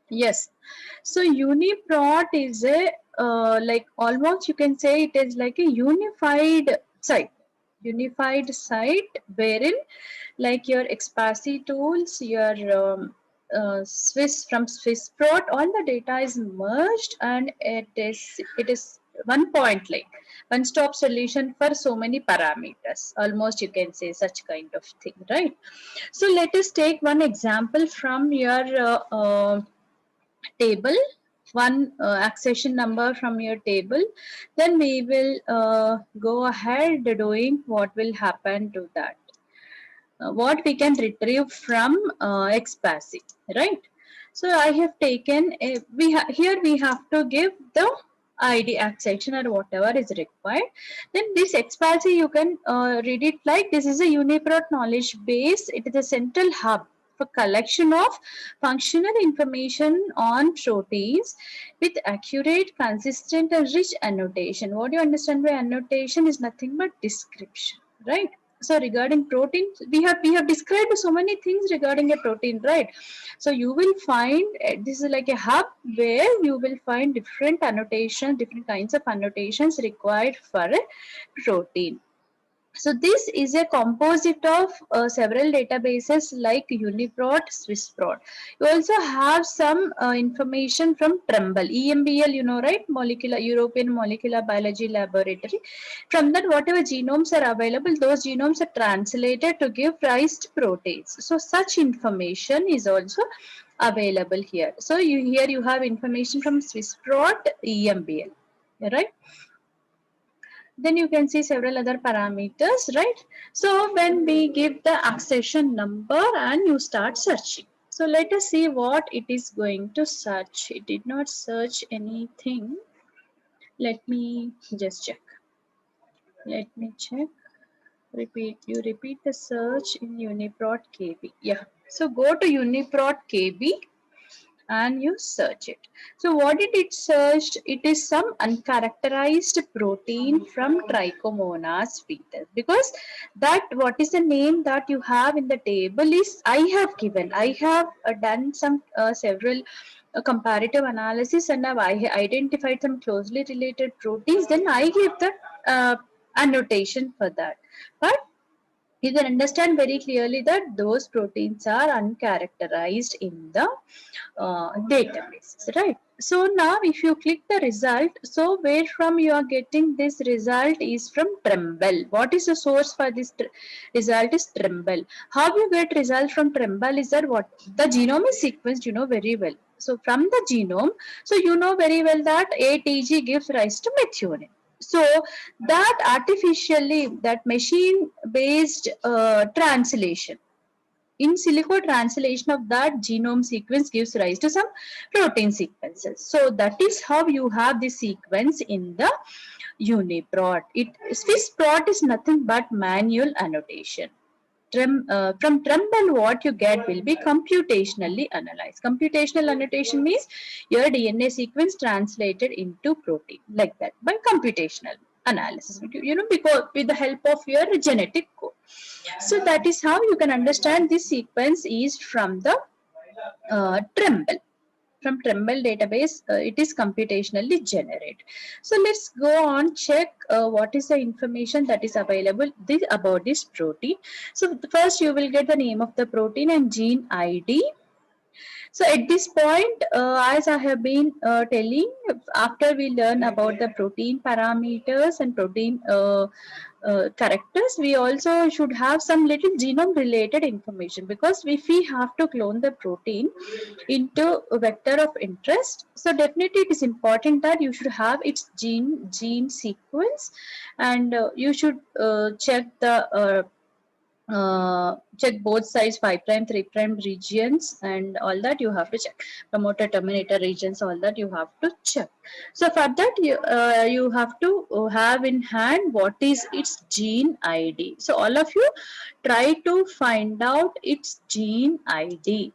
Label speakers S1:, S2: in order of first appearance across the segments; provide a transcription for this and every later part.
S1: Yes. So UniProt is a like almost you can say it is like a unified site wherein like your Expassi tools, your Swissprot, all the data is merged and it is one point like one stop solution for so many parameters. Almost you can say such kind of thing, right? So let us take one example from your table, one accession number from your table, then we will go ahead doing what will happen to that, what we can retrieve from Expassi, right? So I have taken a, here we have to give the ID accession or whatever is required. Then this Expassi you can read it like this is a UniProt knowledge base. It is a central hub for collection of functional information on proteins with accurate, consistent, and rich annotation. What you understand by annotation is nothing but description, right? So regarding protein, we have described so many things regarding a protein, right? So you will find this is like a hub where you will find different annotations, different kinds of annotations required for a protein. So this is a composite of several databases like UniProt, Swissprot. You also have some information from Tremble, EMBL, you know, right? Molecular European Molecular Biology Laboratory. From that, whatever genomes are available, those genomes are translated to give rise to proteins. So such information is also available here. So here you have information from Swissprot, EMBL, right? Then you can see several other parameters, right? So when we give the accession number and you start searching, so let us see what it is going to search. It did not search anything. Let me just check. Let me check. Repeat the search in UniProt KB. Yeah, so go to UniProt KB and you search it. So what did it search? It is some uncharacterized protein from Trichomonas fetus, because that what is the name that you have in the table is I have given. I have done some several comparative analysis and have identified some closely related proteins. Then I give the annotation for that. But you can understand very clearly that those proteins are uncharacterized in the databases, right? So now if you click the result, so where from you are getting this result is from Tremble. What is the source for this result is Tremble. How you get result from Tremble is that what the genome is sequenced, you know very well. So from the genome, so you know very well that ATG gives rise to methionine. So that artificially, that machine based translation, in silico translation of that genome sequence gives rise to some protein sequences. So that is how you have the sequence in the UniProt. Swissprot is nothing but manual annotation. From Tremble, what you get will be computationally analyzed. Computational annotation means your DNA sequence translated into protein, like that, by computational analysis. You know, because with the help of your genetic code. So that is how you can understand this sequence is from the Tremble. From Tremble database, it is computationally generated. So let's go on check what is the information that is available about this protein. So first you will get the name of the protein and gene ID. So at this point, as I have been telling, after we learn about the protein parameters and protein characters, we also should have some little genome related information, because if we have to clone the protein into a vector of interest, so definitely it is important that you should have its gene sequence, and you should check both sides, 5 prime 3 prime regions and all that you have to check, promoter terminator regions, all that you have to check. So for that you have to have in hand what is its gene ID. So all of you try to find out its gene ID.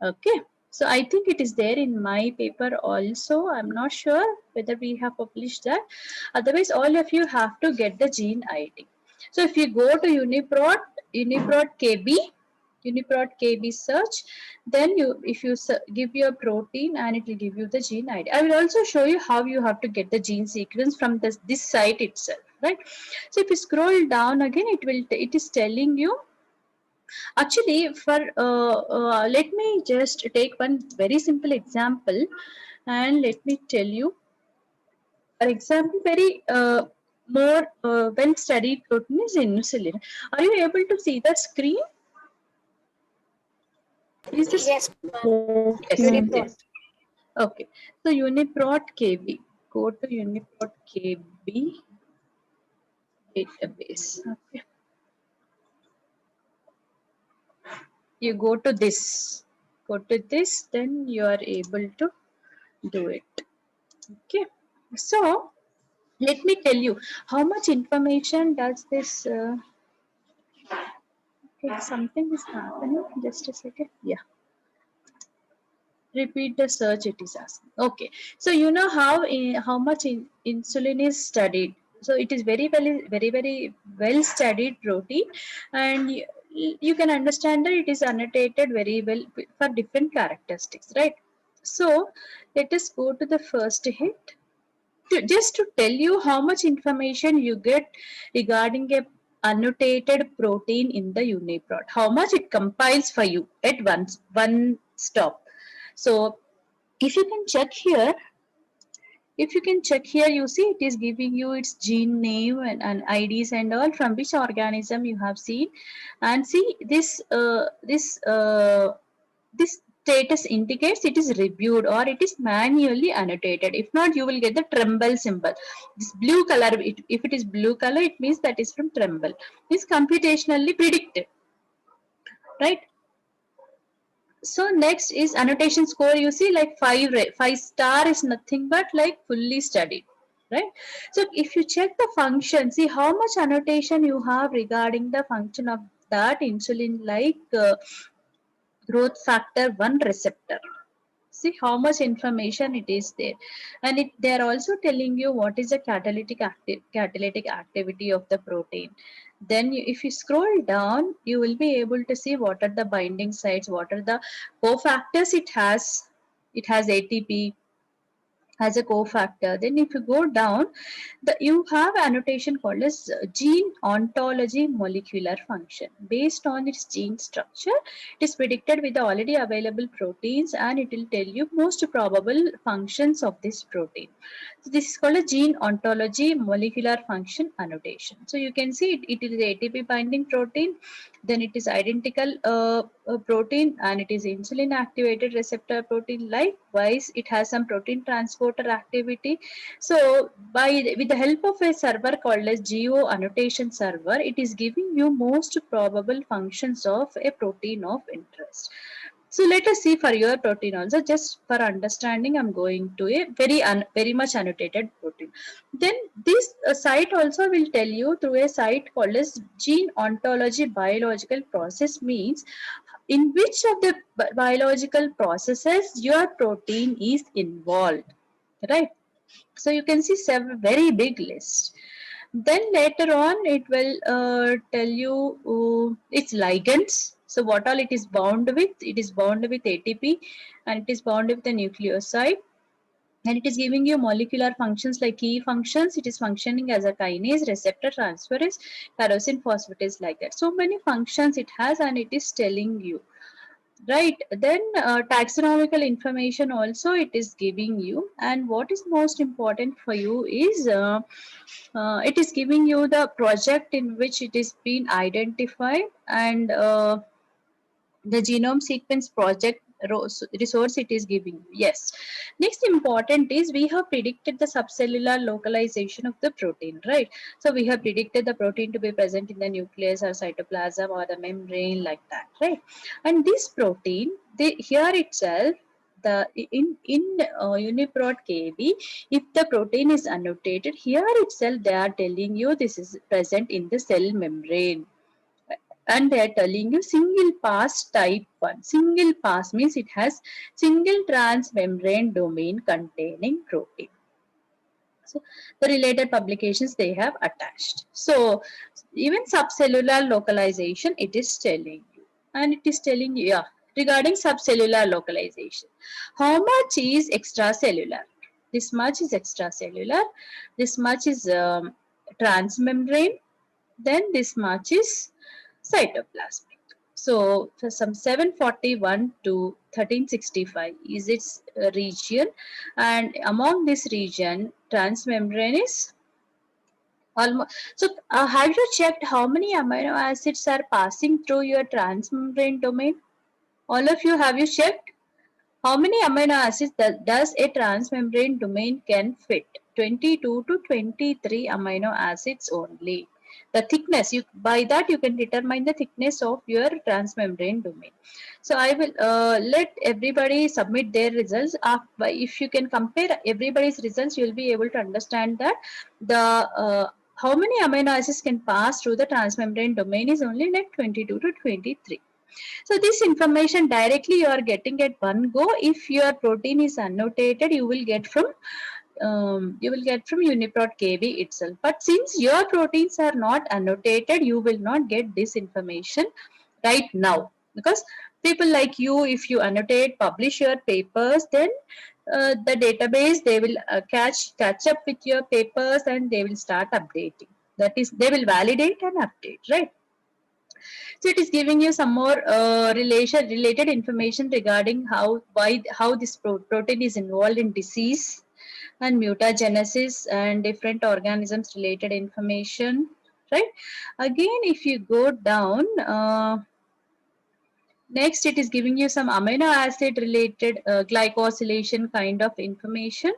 S1: Okay, so I think it is there in my paper also. I'm not sure whether we have published that. Otherwise all of you have to get the gene ID. So if you go to UniProt KB, UniProt KB search. Then if you give your protein, and it will give you the gene ID. I will also show you how you have to get the gene sequence from this site itself, right? So if you scroll down again, it is telling you. Actually, for let me just take one very simple example, and let me tell you. For example, very more well studied protein is insulin. Are you able to see the screen? Is this
S2: Yes, ma'am.
S1: yes?
S2: Uniprot.
S1: Yes. Okay. So Uniprot KB. Go to Uniprot KB database. Okay. You go to this. Go to this. Then you are able to do it. Okay. So let me tell you how much information does this. Okay, something is happening. Just a second. Yeah. Repeat the search, it is asking. Okay, so you know how much insulin is studied. So it is very well studied protein, and you can understand that it is annotated very well for different characteristics, right? So let us go to the first hit. Just to tell you how much information you get regarding a annotated protein in the UniProt, how much it compiles for you at one stop. So if you can check here, you see it is giving you its gene name and IDs and all, from which organism you have seen, and see this status indicates it is reviewed or it is manually annotated. If not, you will get the tremble symbol. This blue color, if it is blue color, it means that is from tremble. It's computationally predicted, right? So next is annotation score. You see, like five star is nothing but like fully studied, right? So if you check the function, see how much annotation you have regarding the function of that insulin, like growth factor 1 receptor. See how much information it is there, and they are also telling you what is the catalytic activity of the protein. Then if you scroll down, you will be able to see what are the binding sites, what are the cofactors it has. It has ATP as a cofactor. Then if you go down, you have annotation called as gene ontology molecular function. Based on its gene structure, it is predicted with the already available proteins, and it will tell you most probable functions of this protein. So this is called a gene ontology molecular function annotation. So you can see it is ATP binding protein, then it is identical protein, and it is insulin activated receptor protein. Likewise, it has some protein transporter activity. So with the help of a server called as geo annotation server, it is giving you most probable functions of a protein of interest. So let us see for your protein also. Just for understanding, I'm going to a very much annotated protein. Then this site also will tell you through a site called as gene ontology biological process, means in which of the biological processes your protein is involved, right? So you can see several very big list. Then later on, it will tell you its ligands. So what all it is bound with? It is bound with ATP, and it is bound with the nucleoside. And it is giving you molecular functions like key functions. It is functioning as a kinase, receptor, transferase, tyrosine phosphatase, like that. So many functions it has, and it is telling you. Right, then taxonomical information also it is giving you, and what is most important for you is it is giving you the project in which it is being identified, and the genome sequence project resource it is giving you. Yes. Next important is we have predicted the subcellular localization of the protein, right? So we have predicted the protein to be present in the nucleus or cytoplasm or the membrane, like that, right? And this protein, here itself, the in UniProt KB, if the protein is annotated, here itself they are telling you this is present in the cell membrane, and they are telling you single pass type 1. Single pass means it has single transmembrane domain containing protein. So the related publications they have attached. So even subcellular localization it is telling you. and it is telling you, yeah, regarding subcellular localization. How much is extracellular? This much is extracellular, this much is transmembrane, then this much is cytoplasmic. So for some 741 to 1365 is its region, and among this region transmembrane is almost. So have you checked how many amino acids are passing through your transmembrane domain? All of you, have you checked? How many amino acids does a transmembrane domain can fit? 22 to 23 amino acids only. The thickness, by that you can determine the thickness of your transmembrane domain. So I will let everybody submit their results. If you can compare everybody's results, you will be able to understand that the how many amino acids can pass through the transmembrane domain is only like 22 to 23. So this information directly you are getting at one go. If your protein is annotated, you will get from UniProt KB itself. But since your proteins are not annotated, you will not get this information right now, because people like you, if you annotate, publish your papers, then the database, they will catch up with your papers and they will start updating. That is, they will validate and update, right? So it is giving you some more related information regarding how this protein is involved in disease and mutagenesis and different organisms related information, right? Again, if you go down, next it is giving you some amino acid related glycosylation kind of information.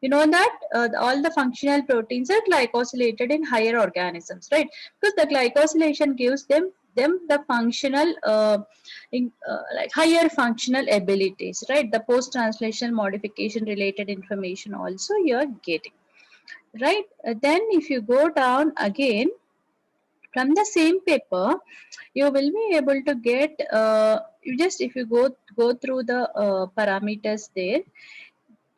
S1: You know that all the functional proteins are glycosylated in higher organisms, right? Because the glycosylation gives them the functional like higher functional abilities, right? The post translational modification related information also you are getting, right? Then if you go down again from the same paper, you will be able to get you just, if you go through the parameters there,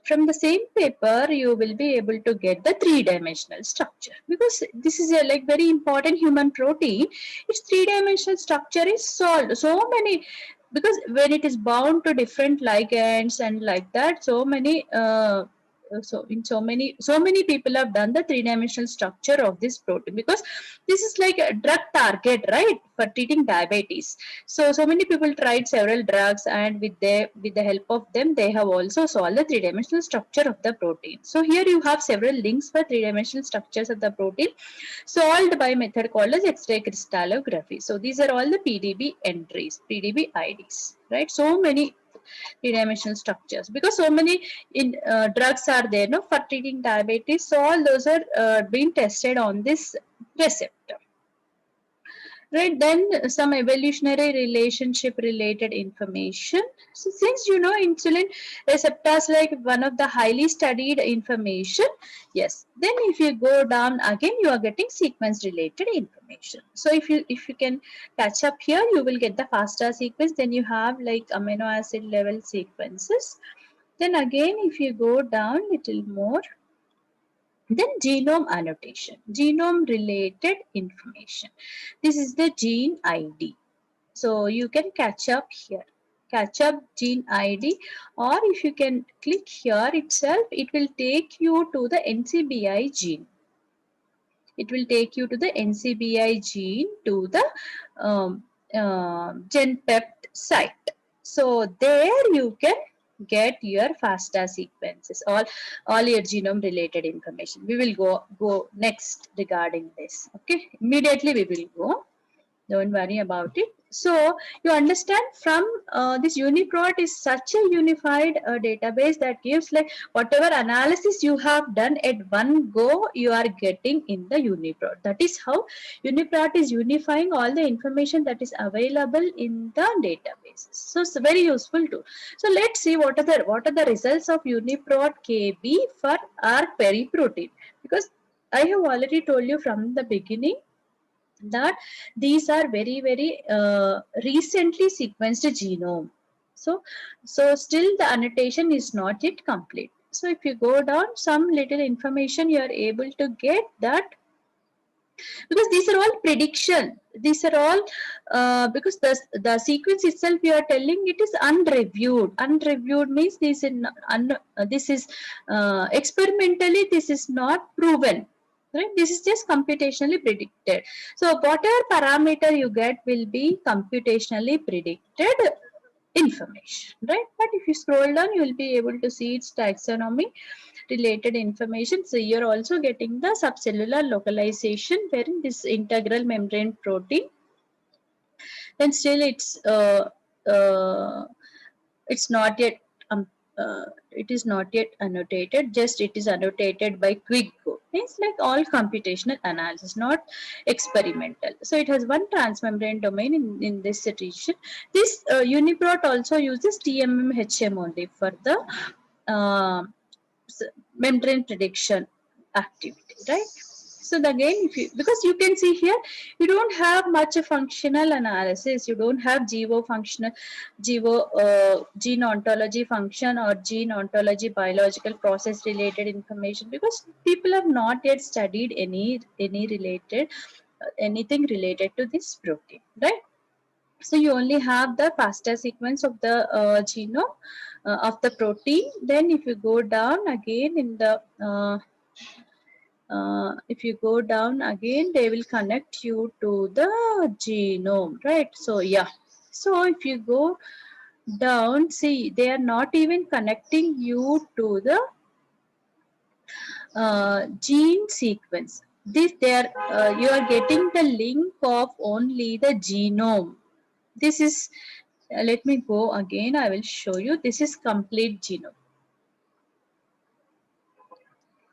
S1: from the same paper you will be able to get the three-dimensional structure, because this is a like very important human protein. Its three-dimensional structure is solved so many, because when it is bound to different ligands and like that, so many so many people have done the three-dimensional structure of this protein, because this is like a drug target, right, for treating diabetes. So many people tried several drugs, and with the help of them, they have also solved the three-dimensional structure of the protein. So here you have several links for three-dimensional structures of the protein solved by method called as X-ray crystallography. So these are all the PDB entries, PDB IDs, right? So many three-dimensional structures, because so many drugs are there, no, for treating diabetes. So all those are being tested on this receptor. Right, then some evolutionary relationship related information. So since you know insulin receptors like one of the highly studied information, yes, then if you go down again, you are getting sequence related information. So if you can catch up here, you will get the FASTA sequence. Then you have like amino acid level sequences. Then again, if you go down little more, then genome annotation, genome related information. This is the gene ID. So you can catch up here, catch up gene ID, or if you can click here itself, it will take you to the NCBI gene. It will take you to the NCBI gene to the GenPept site. So there you can get your FASTA sequences, all your genome related information. We will go next regarding this. Okay, immediately we will go. Don't worry about it. So you understand, from this UniProt is such a unified database that gives like whatever analysis you have done at one go, you are getting in the UniProt. That is how UniProt is unifying all the information that is available in the databases. So it's very useful too. So let's see what are the results of UniProt KB for our periprotein, because I have already told you from the beginning that these are very recently sequenced genome. So still the annotation is not yet complete. So if you go down some little information, you are able to get that because these are all prediction. These are all because the sequence itself we are telling it is unreviewed. Unreviewed means this is experimentally this is not proven. Right? This is just computationally predicted. So whatever parameter you get will be computationally predicted information, right? But if you scroll down, you will be able to see its taxonomy related information. So you're also getting the subcellular localization wherein this integral membrane protein, then still it's not yet it is not yet annotated, just it is annotated by quick go. It's like all computational analysis, not experimental. So it has one transmembrane domain in this region. This UniProt also uses TMMHM only for the uh, membrane prediction activity, right? So again, if you, because you can see here, you don't have much of functional analysis. You don't have gene ontology function or gene ontology biological process related information, because people have not yet studied any related anything related to this protein, right? So you only have the FASTA sequence of the genome of the protein. Then if you go down again in the if you go down again, they will connect you to the genome, right? So yeah, so if you go down, see, they are not even connecting you to the gene sequence. This they are you are getting the link of only the genome. This is let me go again. I will show you. This is complete genome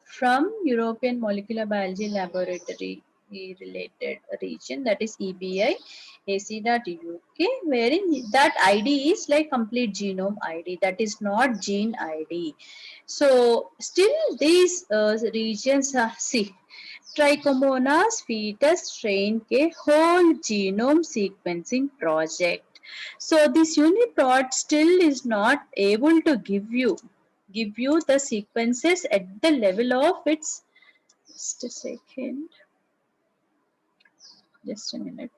S1: from European Molecular Biology Laboratory related region, that is EBI ac.uk, wherein that ID is like complete genome ID, that is not gene ID. So still these regions see Trichomonas fetus strain के whole genome sequencing project. So this UniProt still is not able to give you the sequences at the level of its, just a second, just a minute.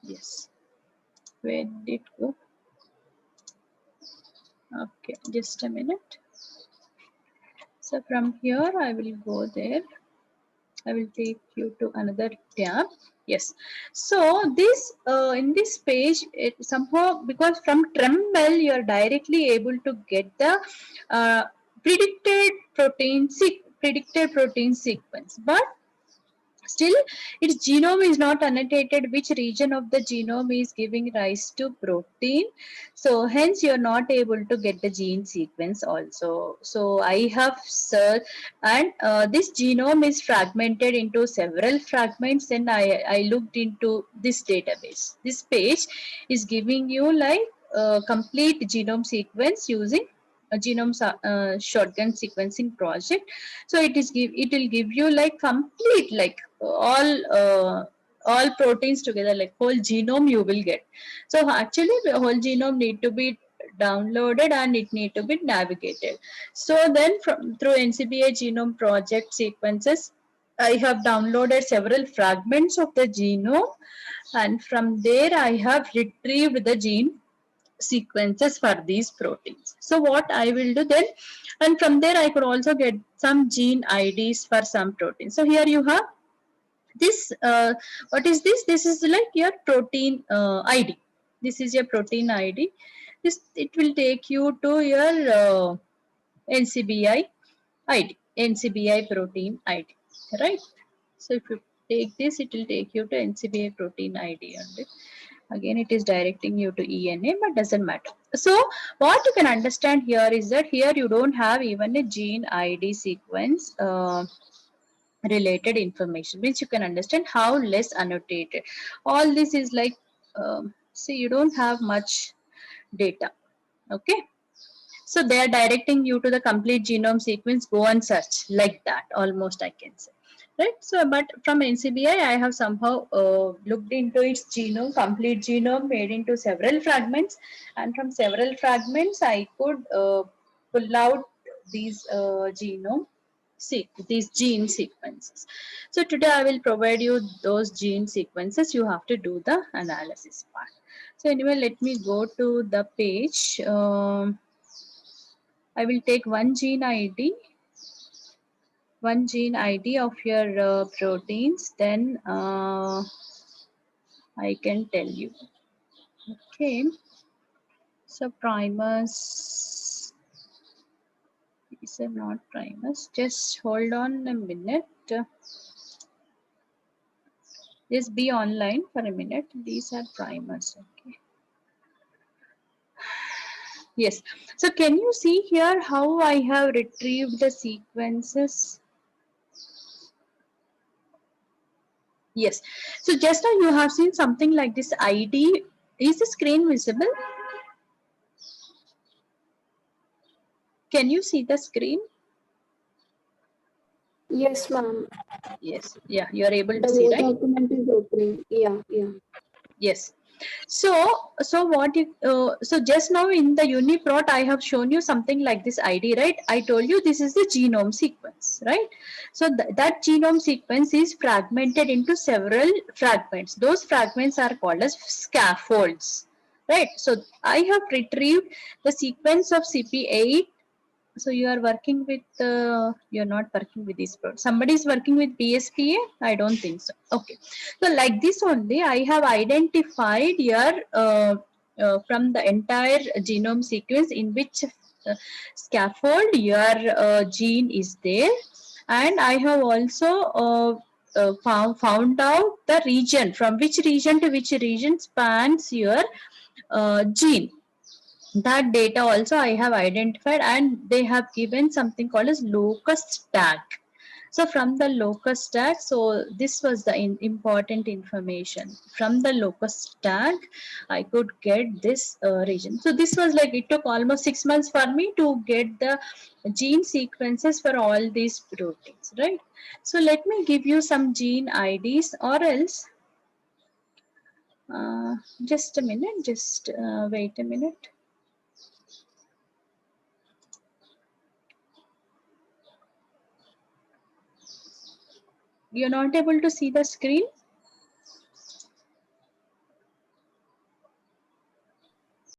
S1: Yes, where did it go? Okay, just a minute. So from here I will go there. I will take you to another tab. Yes. So this in this page, it somehow, because from Trembel you are directly able to get the uh, predicted protein sequence, but still its genome is not annotated which region of the genome is giving rise to protein. So hence you are not able to get the gene sequence also. So I have searched, and this genome is fragmented into several fragments, and I looked into this database. This page is giving you like complete genome sequence using a genome shotgun sequencing project. So it will give you like complete, like all proteins together, like whole genome you will get. So actually the whole genome need to be downloaded and it need to be navigated. So then from through NCBI genome project sequences, I have downloaded several fragments of the genome, and from there I have retrieved the gene sequences for these proteins. So what I will do then, and from there I could also get some gene IDs for some proteins. So here you have this, what is this? This is like your protein ID. This is your protein ID. This, it will take you to your NCBI ID, NCBI protein ID, right? So if you take this, it will take you to NCBI protein ID only. Again, it is directing you to ENA, but doesn't matter. So what you can understand here is that here you don't have even a gene ID sequence related information, which you can understand how less annotated. All this is like, see, you don't have much data. Okay. So they are directing you to the complete genome sequence, go and search, like that, almost I can say. Right. So, but from NCBI, I have somehow looked into its genome, complete genome made into several fragments. And from several fragments, I could pull out these genome these gene sequences. So today I will provide you those gene sequences. You have to do the analysis part. So anyway, let me go to the page. I will take one gene ID of your proteins, then I can tell you. Okay, so primers, these are not primers. Just hold on a minute. Just be online for a minute. These are primers. Okay. Yes. So can you see here how I have retrieved the sequences? Yes. So just now you have seen something like this ID. Is the screen visible? Can you see the screen?
S2: Yes, ma'am.
S1: Yes. Yeah, you are able to
S2: The
S1: see,
S2: Word
S1: right?
S2: document is opening. Yeah, yeah.
S1: Yes. So, so just now in the UniProt, I have shown you something like this ID, right? I told you this is the genome sequence, right? So that genome sequence is fragmented into several fragments. Those fragments are called as scaffolds, right? So I have retrieved the sequence of CP8. So you are working with, you're not working with this product. Somebody is working with PSPA? I don't think so. Okay. So like this only, I have identified your, from the entire genome sequence in which scaffold your gene is there. And I have also found out the region, from which region to which region spans your gene. That data also I have identified, and they have given something called as locus tag. So from the locus tag, so this was the important information. From the locus tag, I could get this region. So this was like, it took almost 6 months for me to get the gene sequences for all these proteins, right? So let me give you some gene IDs, or else, just a minute, just wait a minute. You're not able to see the screen?